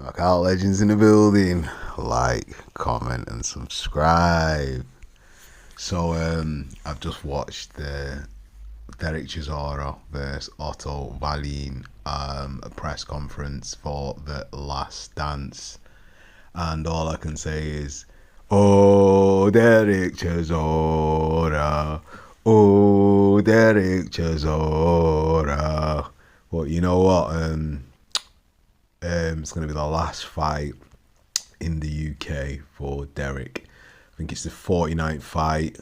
Knockout legends in the building. Like, comment, and subscribe. So, I've just watched the Dereck Chisora versus Otto Wallin a press conference for the Last Dance, and all I can say is, "Oh, Dereck Chisora, oh, Dereck Chisora." But you know what? It's going to be the last fight in the UK for Dereck. I think it's the 49th fight,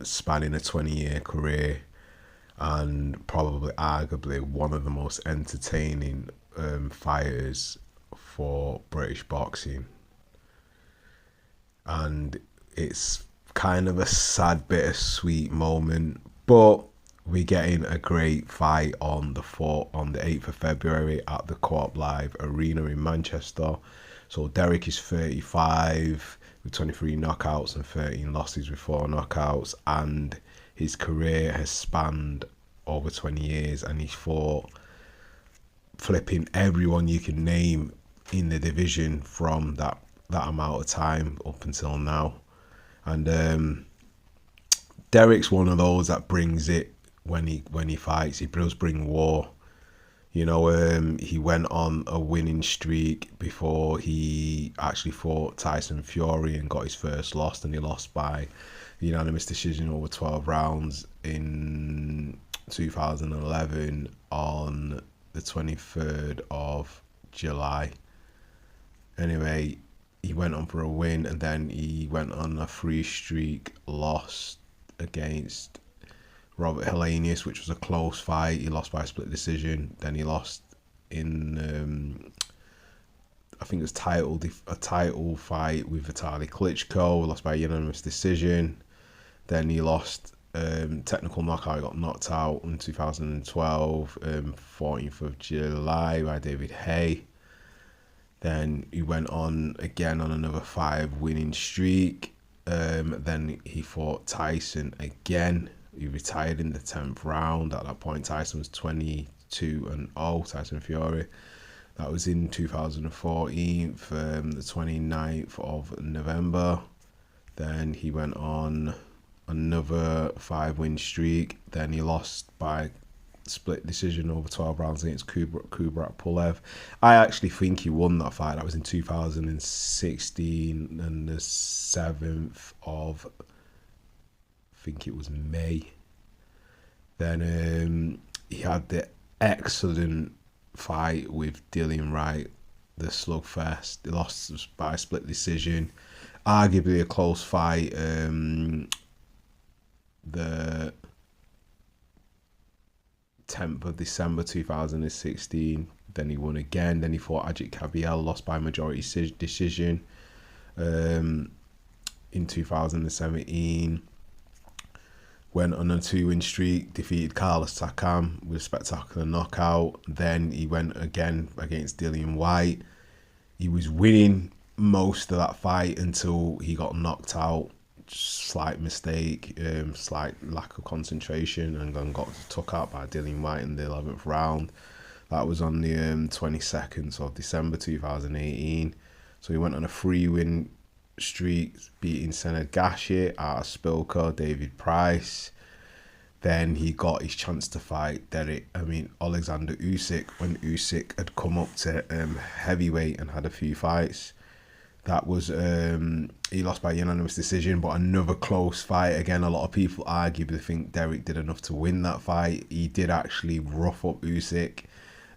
spanning a 20-year career, and probably arguably one of the most entertaining fighters for British boxing. And it's kind of a sad, bittersweet moment, but we're getting a great fight on the 8th of February at the Co-op Live Arena in Manchester. So Dereck is 35 with 23 knockouts and 13 losses with 4 knockouts, and his career has spanned over 20 years, and he's fought flipping everyone you can name in the division from that amount of time up until now. And Dereck's one of those that brings it when he fights. He does bring war. You know, he went on a winning streak before he actually fought Tyson Fury and got his first loss, and he lost by unanimous decision over 12 rounds in 2011 on the 23rd of July. Anyway, he went on for a win, and then he went on a 3-streak loss against Robert Helenius, which was a close fight. He lost by a split decision. Then he lost in I think it was a title fight with Vitaly Klitschko. Lost by a unanimous decision. Then he lost technical knockout. He got knocked out in 2012, 14th of July by David Hay. Then he went on again on another 5-winning streak. Then he fought Tyson again. He retired in the 10th round. At that point, Tyson was 22-0, Tyson Fury. That was in 2014, the 29th of November. Then he went on another 5-win streak. Then he lost by split decision over 12 rounds against Kubrat Pulev. I actually think he won that fight. That was in 2016 and the 7th of, I think it was May. Then he had the excellent fight with Dillian Wright, the slugfest. He lost by a split decision. Arguably a close fight. The 10th of December 2016. Then he won again. Then he fought Ajit Kabiel, lost by majority decision in 2017. Went on a 2-win streak, defeated Carlos Takam with a spectacular knockout. Then he went again against Dillian Whyte. He was winning most of that fight until he got knocked out. Slight mistake, slight lack of concentration, and then got took out by Dillian Whyte in the 11th round. That was on the 22nd of December 2018. So he went on a 3-win streak, beating Senad Gashi, Artur Spilka, David Price. Then he got his chance to fight Alexander Usyk, when Usyk had come up to heavyweight and had a few fights. That was, he lost by unanimous decision, but another close fight. Again, a lot of people arguably think Dereck did enough to win that fight. He did actually rough up Usyk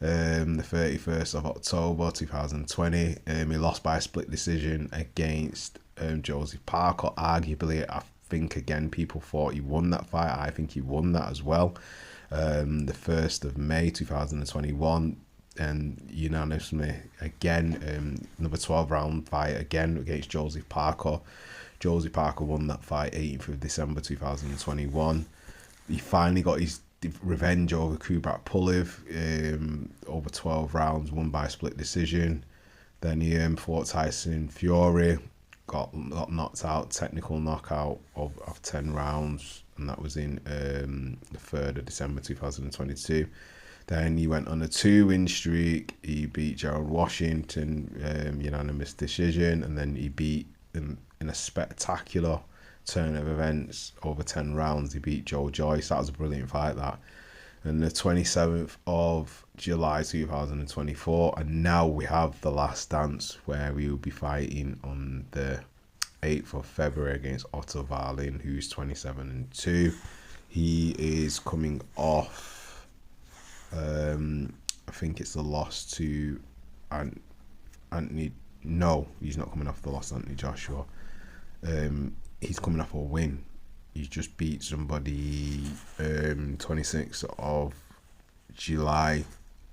the 31st of October 2020. He lost by a split decision against Joseph Parker. Arguably, I think, again, people thought he won that fight. I think he won that as well. The 1st of May 2021. And unanimously again, another 12-round fight again against Joseph Parker. Joseph Parker won that fight 18th of December 2021. He finally got his revenge over Kubrat Pulev, over 12 rounds, won by split decision. Then he fought Tyson Fury, got knocked out, technical knockout of 10 rounds, and that was in the 3rd of December 2022. Then he went on a 2-win streak. He beat Gerald Washington, unanimous decision, and then he beat in a spectacular turn of events over 10 rounds. He beat Joe Joyce. That was a brilliant fight, that. And the 27th of July 2024, and now we have the last dance where we will be fighting on the 8th of February against Otto Wallin, who's 27-2. He is coming off, I think it's the loss to Anthony. No, he's not coming off the loss to Anthony Joshua. He's coming off a win. He just beat somebody 26th of July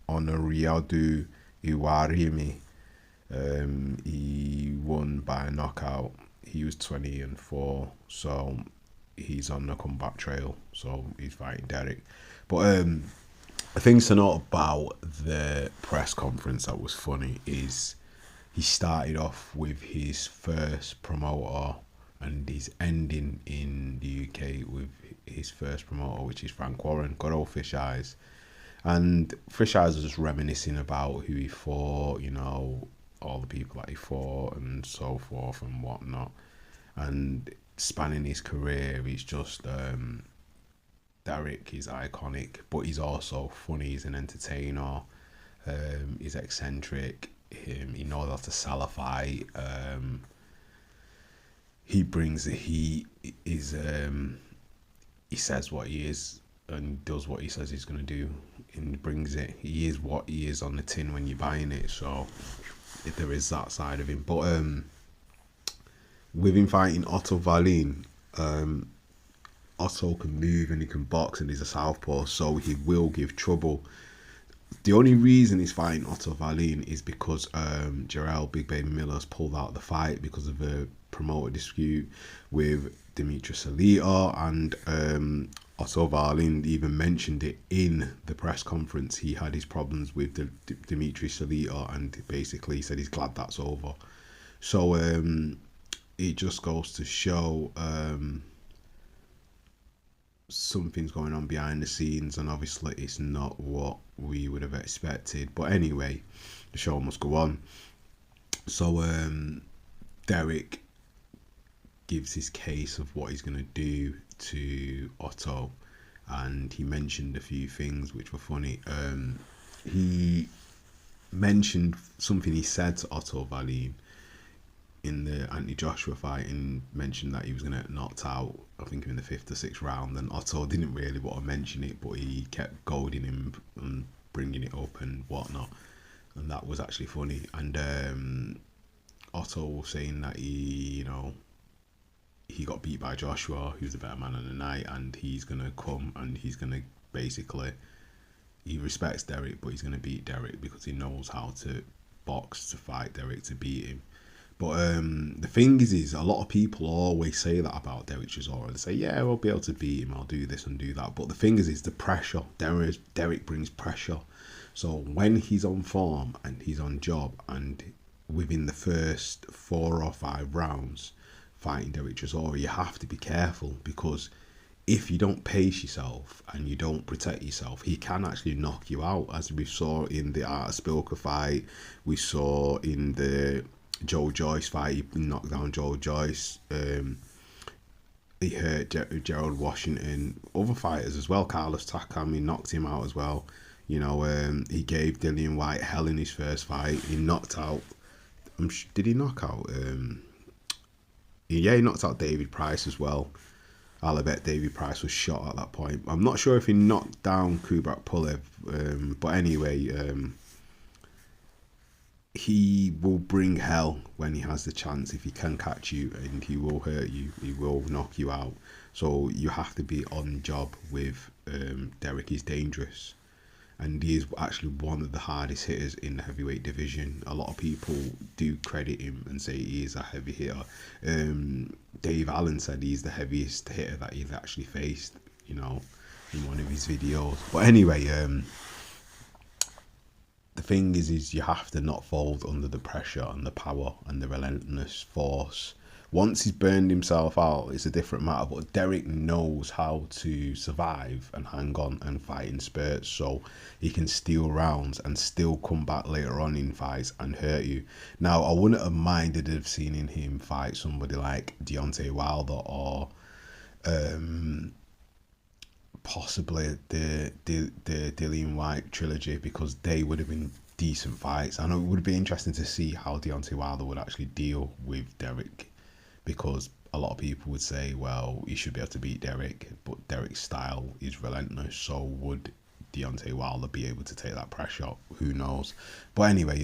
on a Riyadu Iwarimi. He won by a knockout. He was 20-4, so he's on the comeback trail. So he's fighting Dereck. But things to note about the press conference that was funny is he started off with his first promoter, and he's ending in the UK with his first promoter, which is Frank Warren. Good old Fish Eyes. And Fish Eyes was just reminiscing about who he fought, all the people that he fought and so forth and whatnot. And spanning his career, he's just Dereck is iconic, but he's also funny. He's an entertainer. He's eccentric. He knows how to sell a fight. He brings the heat. He says what he is and does what he says he's going to do, and he brings it. He is what he is on the tin when you're buying it. So there is that side of him. But with him fighting Otto Wallin, Otto can move and he can box and he's a southpaw, so he will give trouble. The only reason he's fighting Otto Wallin is because Jarrell Big Baby Miller has pulled out of the fight because of a promoter dispute with Demetrius Salita, and Otto Wallin even mentioned it in the press conference. He had his problems with Demetrius Salita, and basically said he's glad that's over. So it just goes to show something's going on behind the scenes, and obviously it's not what we would have expected. But anyway, the show must go on. So Dereck gives his case of what he's going to do to Otto, and he mentioned a few things which were funny. He mentioned something he said to Otto Wallin in the Anthony Joshua fight, and mentioned that he was going to get knocked out, I think, in the 5th or 6th round. And Otto didn't really want to mention it, but he kept goading him and bringing it up and whatnot, and that was actually funny. And Otto was saying that he got beat by Joshua, who's the better man on the night, and he's going to come and he's going to basically, he respects Dereck, but he's going to beat Dereck because he knows how to box to fight Dereck to beat him. But the thing is a lot of people always say that about Dereck Chisora. They say, yeah, I'll be able to beat him, I'll do this and do that. But the thing is the pressure. Dereck brings pressure. So when he's on form and he's on job, and within the first 4 or 5 rounds fighting Dereck Chisora, you have to be careful, because if you don't pace yourself and you don't protect yourself, he can actually knock you out, as we saw in the Art of Spilker fight. We saw in the Joe Joyce fight, he knocked down Joe Joyce. He hurt Gerald Washington. Other fighters as well. Carlos Takam, he knocked him out as well. He gave Dillian White hell in his first fight. He knocked out. Did he knock out? He knocked out David Price as well. I'll bet David Price was shot at that point. I'm not sure if he knocked down Kubrat Pulev, but anyway, he will bring hell when he has the chance. If he can catch you, and he will hurt you, he will knock you out. So you have to be on job with Dereck. Is dangerous, and he is actually one of the hardest hitters in the heavyweight division. A lot of people do credit him and say he is a heavy hitter. Dave Allen said he's the heaviest hitter that he's actually faced, in one of his videos. But anyway, the thing is you have to not fold under the pressure and the power and the relentless force Once he's burned himself out, it's a different matter. But Dereck knows how to survive and hang on and fight in spurts, so he can steal rounds and still come back later on in fights and hurt you. Now, I wouldn't have minded of seeing him fight somebody like Deontay Wilder or possibly the Dillian White trilogy, because they would have been decent fights. I know it would be interesting to see how Deontay Wilder would actually deal with Dereck, because a lot of people would say, well, he should be able to beat Dereck, but Dereck's style is relentless. So would Deontay Wilder be able to take that pressure? Who knows? But anyway,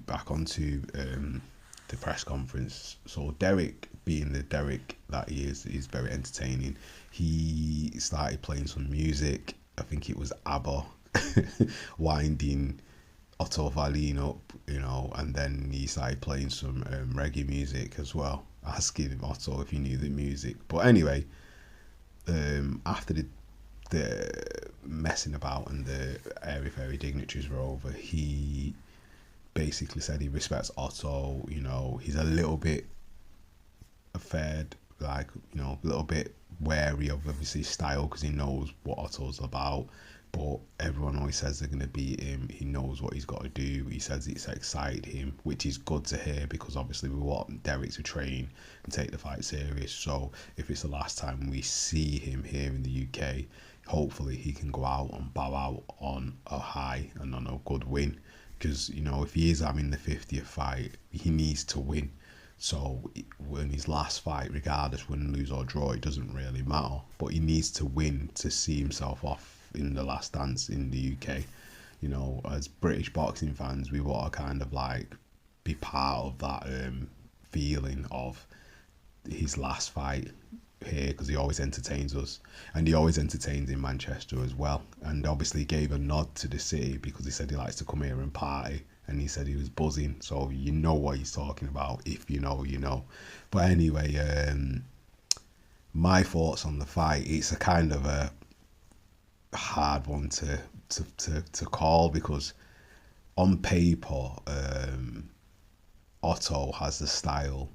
back onto the press conference. So Dereck, being the Dereck that he is very entertaining. He started playing some music. I think it was ABBA, winding Otto Wallin up, and then he started playing some reggae music as well, asking Otto if he knew the music. But anyway, after the messing about and the airy fairy dignitaries were over, he basically said he respects Otto. He's a little bit afraid, a little bit wary of obviously style, because he knows what Otto's about. But everyone always says they're going to beat him. He knows what he's got to do. He says it's excited him, which is good to hear, because obviously we want Dereck to train and take the fight serious. So if it's the last time we see him here in the UK, hopefully he can go out and bow out on a high and on a good win. Because, if he is having the 50th fight, he needs to win. So in his last fight, regardless win, lose or draw, it doesn't really matter. But he needs to win to see himself off in the last dance in the UK. As British boxing fans, we want to kind of be part of that feeling of his last fight here, because he always entertains us, and he always entertains in Manchester as well. And obviously gave a nod to the city, because he said he likes to come here and party, and he said he was buzzing. So you know what he's talking about. If you know, you know. But anyway, my thoughts on the fight, it's a kind of a hard one to call, because on paper, Otto has the style,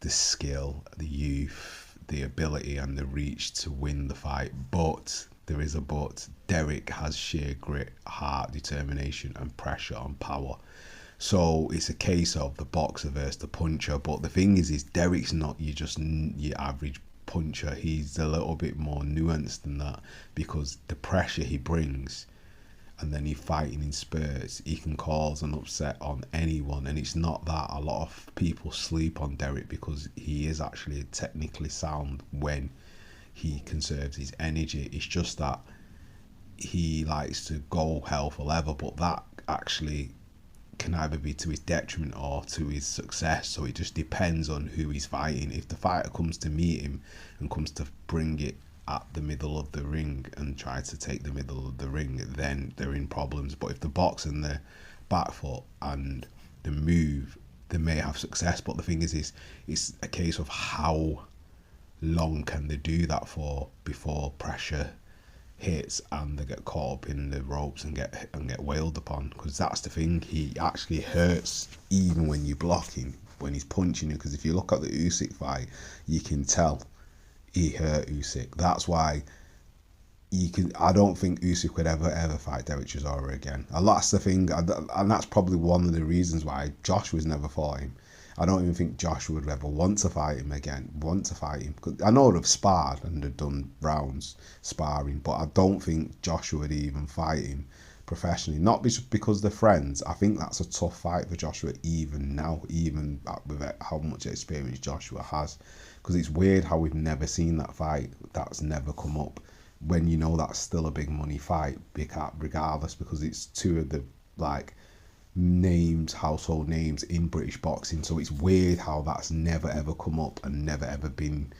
the skill, the youth, the ability and the reach to win the fight. But there is a but. Dereck has sheer grit, heart, determination and pressure and power. So it's a case of the boxer versus the puncher. But the thing is Dereck's not your average puncher. He's a little bit more nuanced than that, because the pressure he brings, and then he's fighting in spurts, he can cause an upset on anyone. And it's not that a lot of people sleep on Dereck, because he is actually technically sound when he conserves his energy. It's just that he likes to go hell for leather, but that actually can either be to his detriment or to his success. So it just depends on who he's fighting. If the fighter comes to meet him and comes to bring it at the middle of the ring and try to take the middle of the ring, then they're in problems. But if the box and the back foot and the move, they may have success. But the thing is it's a case of how long can they do that for before pressure hits and they get caught up in the ropes and get wailed upon. Because that's the thing, he actually hurts even when you're blocking, when he's punching you. Because if you look at the Usyk fight, you can tell he hurt Usyk. That's why I don't think Usyk would ever fight Dereck Chisora again. And that's the thing, and that's probably one of the reasons why Joshua's never fought him. I don't even think Joshua would ever want to fight him again. I know they've sparred and they've done rounds sparring, but I don't think Joshua would even fight him professionally. Not because they're friends. I think that's a tough fight for Joshua even now, even with how much experience Joshua has. Because it's weird how we've never seen that fight. That's never come up. When you know that's still a big money fight, regardless, because it's two of the household names in British boxing. So it's weird how that's never ever come up and never ever been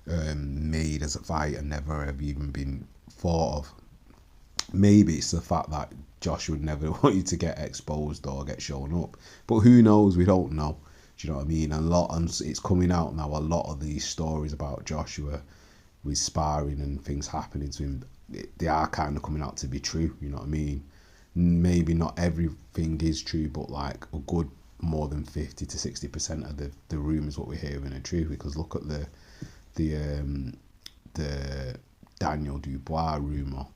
made as a fight and never ever even been thought of. Maybe it's the fact that Joshua would never want you to get exposed or get shown up, but who knows? We don't know. Do you know what I mean? And it's coming out now, a lot of these stories about Joshua with sparring and things happening to him, they are kind of coming out to be true. You know what I mean? Maybe not everything is true, but a good more than 50 to 60% of the rumours what we're hearing are true. Because look at the Daniel Dubois rumour.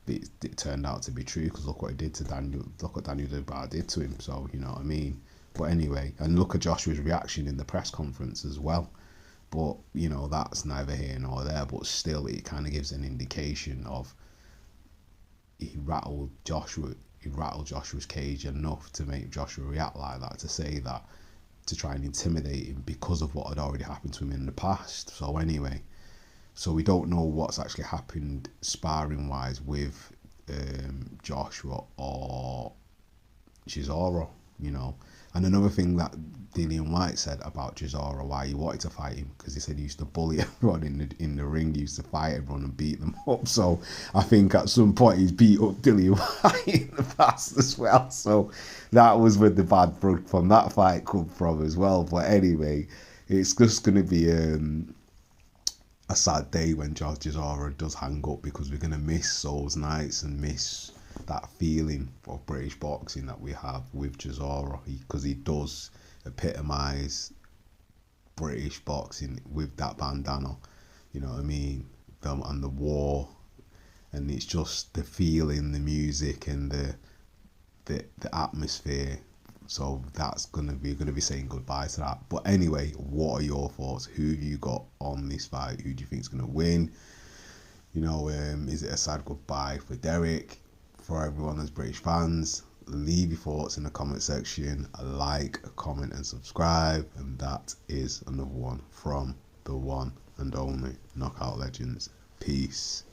It turned out to be true, because look what he did to Daniel. Look what Daniel Dubois did to him. So you know what I mean. But anyway, and look at Joshua's reaction in the press conference as well. But you know, that's neither here nor there. But still, it kind of gives an indication of he rattled Joshua's cage enough to make Joshua react like that, to say that, to try and intimidate him because of what had already happened to him in the past. So anyway, so we don't know what's actually happened sparring wise with Joshua or Chisora, you know. And another thing that Dillian White said about Chisora, why he wanted to fight him, because he said he used to bully everyone in the ring, he used to fight everyone and beat them up. So I think at some point he's beat up Dillian White in the past as well. So that was where the bad blood from that fight come from as well. But anyway, it's just going to be a sad day when Chisora does hang up, because we're going to miss those nights and miss that feeling of British boxing that we have with Chisora, because he does epitomise British boxing with that bandana, you know what I mean, and the war, and it's just the feeling, the music, and the atmosphere. So that's gonna be saying goodbye to that. But anyway, what are your thoughts? Who have you got on this fight? Who do you think is gonna win? You know, is it a sad goodbye for Dereck? For everyone as British fans, leave your thoughts in the comment section. Like, comment, and subscribe. And that is another one from the one and only Knockout Legends. Peace.